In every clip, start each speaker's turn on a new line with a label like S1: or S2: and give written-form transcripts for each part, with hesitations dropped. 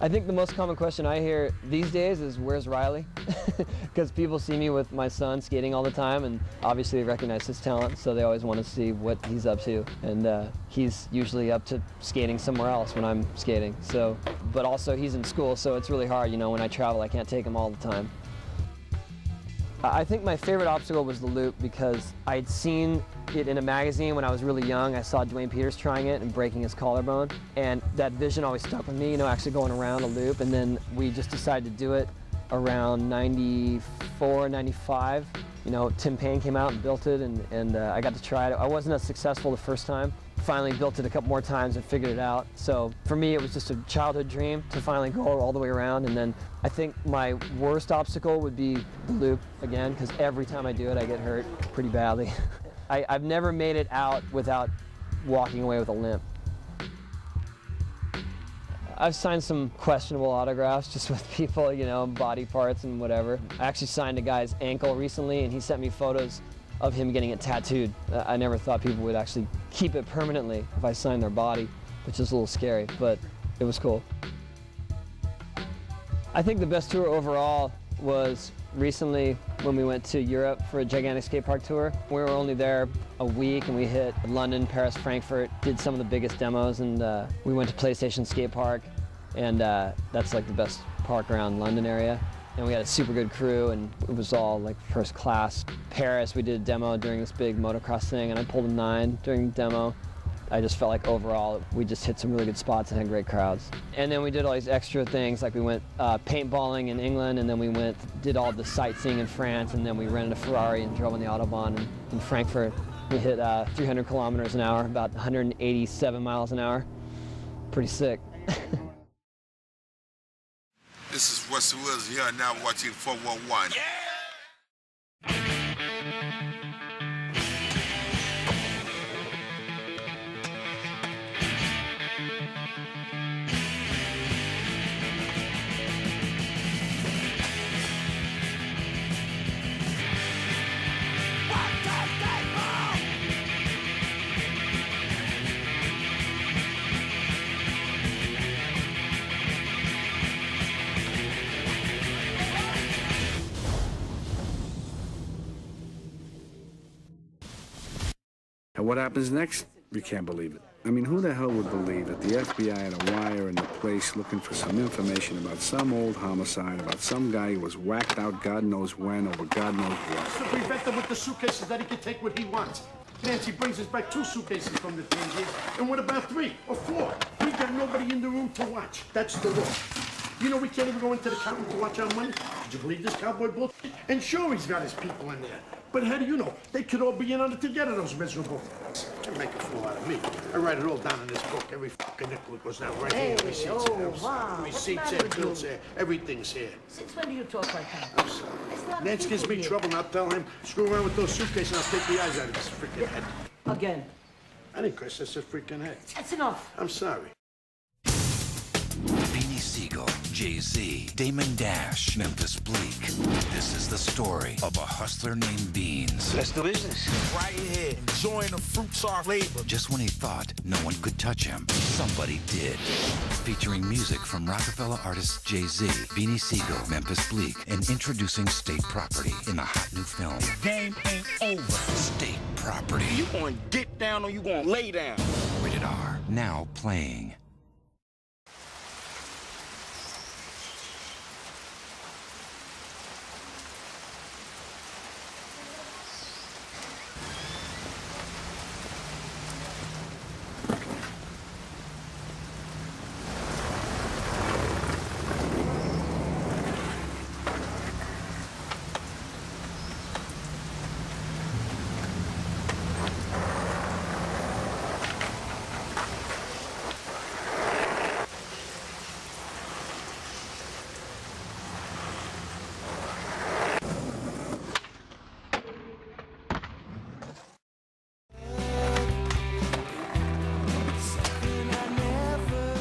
S1: I think the most common question I hear these days is, where's Riley? Because people see me with my son skating all the time, and obviously they recognize his talent, so they always want to see what he's up to. And he's usually up to skating somewhere else when I'm skating. So, but also he's in school, so it's really hard, you know, when I travel, I can't take him all the time. I think my favorite obstacle was the loop because I'd seen it in a magazine when I was really young. I saw Dwayne Peters trying it and breaking his collarbone, and that vision always stuck with me, you know, actually going around a loop. And then we just decided to do it around 94, 95. You know, Tim Payne came out and built it, and I got to try it. I wasn't as successful the first time. Finally built it a couple more times and figured it out. So for me, it was just a childhood dream to finally go all the way around. And then I think my worst obstacle would be the loop again, because every time I do it, I get hurt pretty badly. I've never made it out without walking away with a limp. I've signed some questionable autographs just with people, you know, body parts and whatever. I actually signed a guy's ankle recently, and he sent me photos of him getting it tattooed. I never thought people would actually keep it permanently if I signed their body, which is a little scary, but it was cool. I think the best tour overall was recently when we went to Europe for a gigantic skate park tour. We were only there a week, and we hit London, Paris, Frankfurt, did some of the biggest demos, and we went to PlayStation Skate Park, and that's like the best park around London area. And we had a super good crew, and it was all like first class. Paris, we did a demo during this big motocross thing, and I pulled a 9 during the demo. I just felt like overall we just hit some really good spots and had great crowds. And then we did all these extra things, like we went paintballing in England, and then we did all the sightseeing in France, and then we rented a Ferrari and drove on the Autobahn in Frankfurt. We hit 300 kilometers an hour, about 187 miles an hour. Pretty sick.
S2: This is Russell Wilson. You are now watching 411. Yeah!
S3: And what happens next? You can't believe it. I mean, who the hell would believe that the FBI had a wire in the place looking for some information about some old homicide, about some guy who was whacked out God knows when over God knows what?
S4: To prevent him with the suitcases that he can take what he wants. Nancy brings us back 2 suitcases from the Tangiers, and what about 3 or 4? We got nobody in the room to watch. That's the law. You know we can't even go into the counter to watch our money? Did you believe this cowboy bullshit? And sure, he's got his people in there. But how do you know? They could all be in on it together, those miserable Can't make a fool out of me. I write it all down in this book. Every fucking nickel goes down right here. Receipts here.
S5: Wow.
S4: Receipts here, bills here. Everything's here.
S5: Since when do you talk like that?
S4: I'm sorry. Nance gives me trouble, and I'll tell him, screw around with those suitcases, and I'll take the eyes out of his freaking head.
S5: Again.
S4: I didn't curse, I said freaking head.
S5: That's enough.
S4: I'm sorry.
S6: Beanie Sigel, Jay-Z, Damon Dash, Memphis Bleak. This is the story of a hustler named Beans.
S7: Let's do business. Right here, enjoying the fruits of our labor.
S6: Just when he thought no one could touch him, somebody did. Featuring music from Rockefeller artist Jay-Z, Beanie Sigel, Memphis Bleak, and introducing State Property in the hot new film.
S7: Game ain't over.
S6: State Property.
S7: You gonna get down or you gonna lay down?
S6: Rated R, now playing.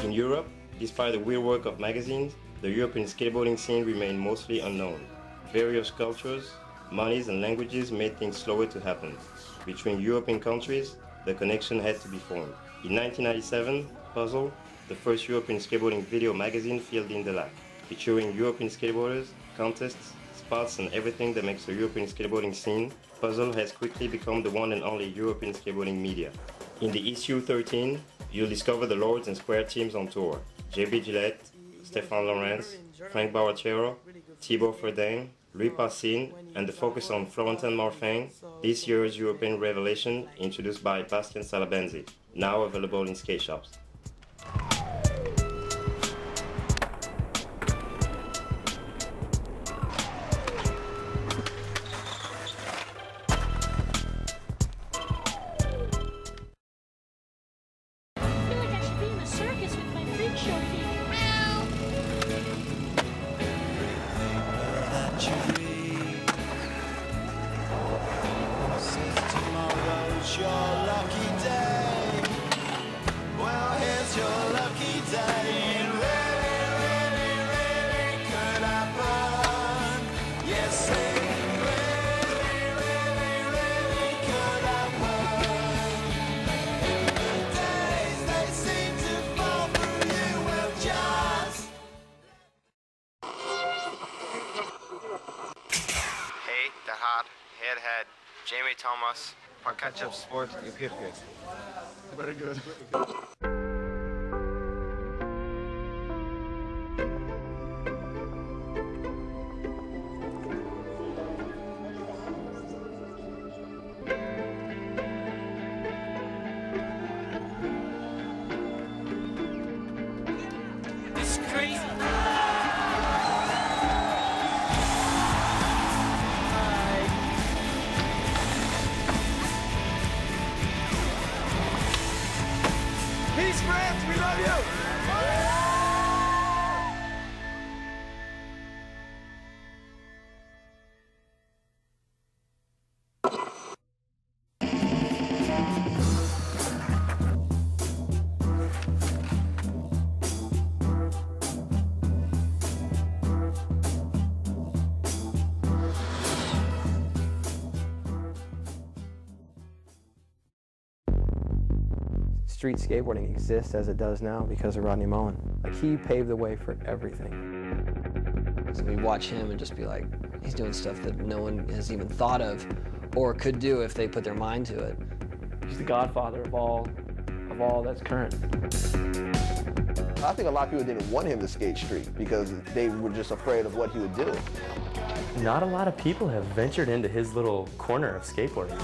S8: In Europe, despite the weird work of magazines, the European skateboarding scene remained mostly unknown. Various cultures, monies and languages made things slower to happen. Between European countries, the connection had to be formed. In 1997, Puzzle, the first European skateboarding video magazine filled in the lap, featuring European skateboarders, contests, spots, and everything that makes the European skateboarding scene. Puzzle has quickly become the one and only European skateboarding media. In the issue 13, you'll discover the Lords and Square teams on tour: JB Gillette, Stéphane Lawrence, Frank Barachero, Thibaut Fredin, Louis Passin, and the focus on Florentin Morfin, this year's European revelation introduced by Bastien Salabenzi, now available in skate shops.
S5: Head, Jamie Thomas, Catch-Up Sport, Epirke.
S4: Very good.
S5: It's crazy.
S7: Peace, friends, we love you!
S9: Street skateboarding exists as it does now because of Rodney Mullen. Like, he paved the way for everything.
S1: So we watch him and just be like, he's doing stuff that no one has even thought of or could do if they put their mind to it.
S9: He's the godfather of all that's current.
S10: I think a lot of people didn't want him to skate street because they were just afraid of what he would do.
S9: Not a lot of people have ventured into his little corner of skateboarding.